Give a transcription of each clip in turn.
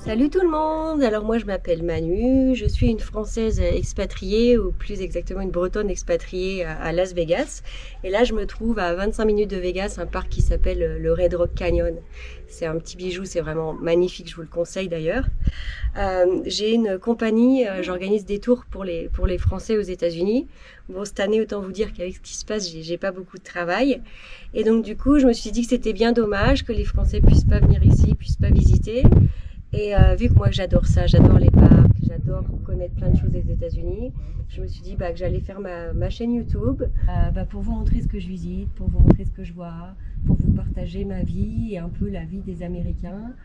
Salut tout le monde! Alors moi je m'appelle Manu, je suis une Française expatriée ou plus exactement une Bretonne expatriée à Las Vegas. Et là je me trouve à 25 minutes de Vegas, un parc qui s'appelle le Red Rock Canyon. C'est un petit bijou, c'est vraiment magnifique, je vous le conseille d'ailleurs. J'ai une compagnie, j'organise des tours pour les Français aux États-Unis. Bon, cette année, autant vous dire qu'avec ce qui se passe, j'ai pas beaucoup de travail. Et donc du coup, je me suis dit que c'était bien dommage que les Français puissent pas venir ici, puissent pas visiter. Et vu que moi j'adore ça, j'adore les parcs, j'adore connaître plein de choses des États-Unis, je me suis dit que j'allais faire ma chaîne YouTube pour vous montrer ce que je visite, pour vous montrer ce que je vois, pour vous partager ma vie et un peu la vie des Américains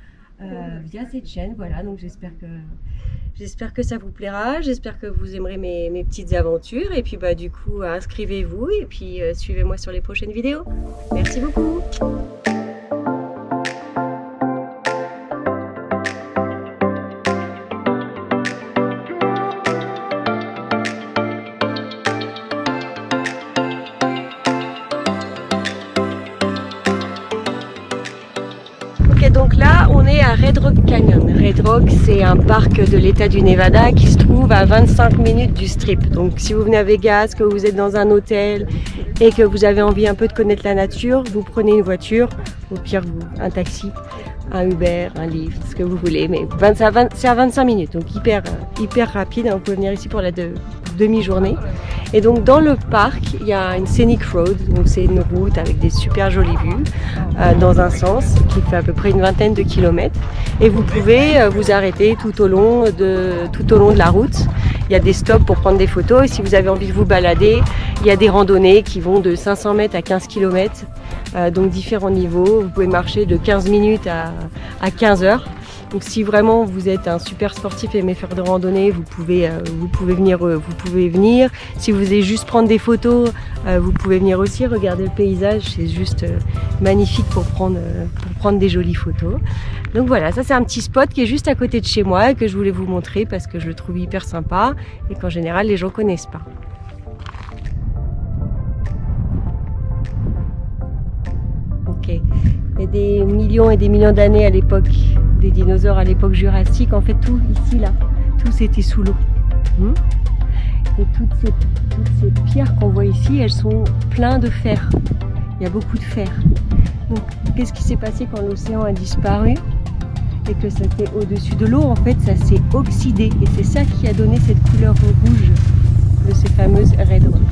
via cette chaîne. Voilà, donc j'espère que ça vous plaira, j'espère que vous aimerez mes petites aventures et puis du coup inscrivez-vous et puis suivez-moi sur les prochaines vidéos. Merci beaucoup. Donc là, on est à Red Rock Canyon. Red Rock, c'est un parc de l'État du Nevada qui se trouve à 25 minutes du Strip. Donc si vous venez à Vegas, que vous êtes dans un hôtel et que vous avez envie un peu de connaître la nature, vous prenez une voiture, au pire un taxi, un Uber, un Lyft, ce que vous voulez. Mais c'est à 25 minutes, donc hyper rapide. Vous pouvez venir ici pour la demi-journée. Et donc dans le parc, il y a une scenic road, donc c'est une route avec des super jolies vues dans un sens qui fait à peu près une vingtaine de kilomètres. Et vous pouvez vous arrêter tout au long de la route. Il y a des stops pour prendre des photos et si vous avez envie de vous balader, il y a des randonnées qui vont de 500 mètres à 15 km, donc différents niveaux. Vous pouvez marcher de 15 minutes à 15 heures. Donc si vraiment vous êtes un super sportif et aimez faire de randonnée, vous pouvez venir. Si vous voulez juste prendre des photos, vous pouvez venir aussi regarder le paysage. C'est juste magnifique pour prendre des jolies photos. Donc voilà, ça c'est un petit spot qui est juste à côté de chez moi et que je voulais vous montrer parce que je le trouve hyper sympa et qu'en général les gens connaissent pas. Ok, il y a des millions et des millions d'années à l'époque des dinosaures, à l'époque jurassique, en fait tout ici là, tout c'était sous l'eau. Et toutes ces pierres qu'on voit ici, elles sont pleines de fer. Il y a beaucoup de fer. Donc qu'est-ce qui s'est passé quand l'océan a disparu et que ça était au-dessus de l'eau? En fait ça s'est oxydé et c'est ça qui a donné cette couleur rouge de ces fameuses Red Rock.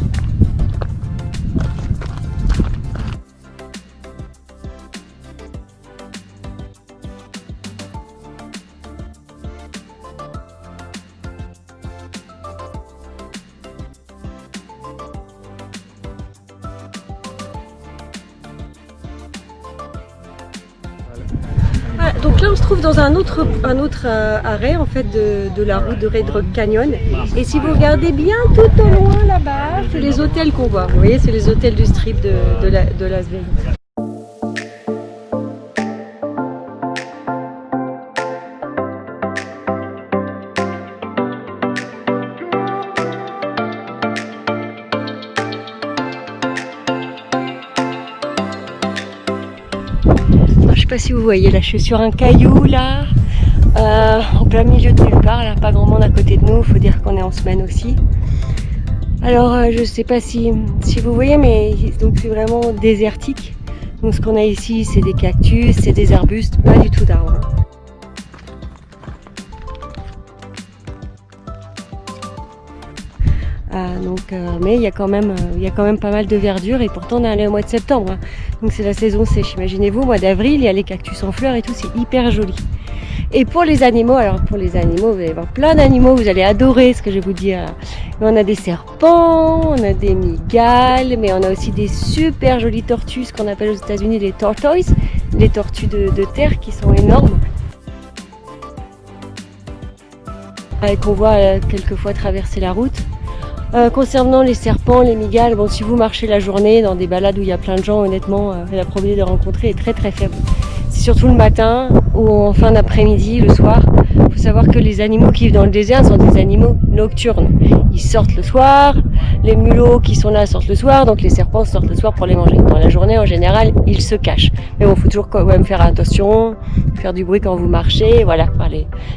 Voilà, donc là on se trouve dans un autre arrêt en fait de la route de Red Rock Canyon et si vous regardez bien tout au loin là-bas, c'est les hôtels qu'on voit. Vous voyez, c'est les hôtels du Strip de Las Vegas. Je sais pas si vous voyez, là je suis sur un caillou là, en plein milieu de nulle part, là pas grand monde à côté de nous, il faut dire qu'on est en semaine aussi. Alors je sais pas si vous voyez, mais donc c'est vraiment désertique. Donc ce qu'on a ici c'est des cactus, c'est des arbustes, pas du tout d'arbres. Mais il y a quand même pas mal de verdure et pourtant on est allé au mois de septembre. Donc c'est la saison sèche. Imaginez-vous, au mois d'avril, il y a les cactus en fleurs et tout, c'est hyper joli. Et pour les animaux, vous allez avoir plein d'animaux, vous allez adorer ce que je vais vous dire. On a des serpents, on a des mygales, mais on a aussi des super jolies tortues, ce qu'on appelle aux États-Unis les tortoises, les tortues de terre qui sont énormes. Et qu'on voit quelquefois traverser la route. Concernant les serpents, les mygales, bon, si vous marchez la journée dans des balades où il y a plein de gens, honnêtement, la probabilité de rencontrer est très très faible. C'est surtout le matin ou en fin d'après-midi, le soir. Il faut savoir que les animaux qui vivent dans le désert sont des animaux nocturnes. ils sortent le soir, les mulots qui sont là sortent le soir, donc les serpents sortent le soir pour les manger. Dans la journée, en général, ils se cachent. Mais bon, faut toujours quand même faire attention, faire du bruit quand vous marchez, voilà,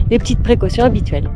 les petites précautions habituelles.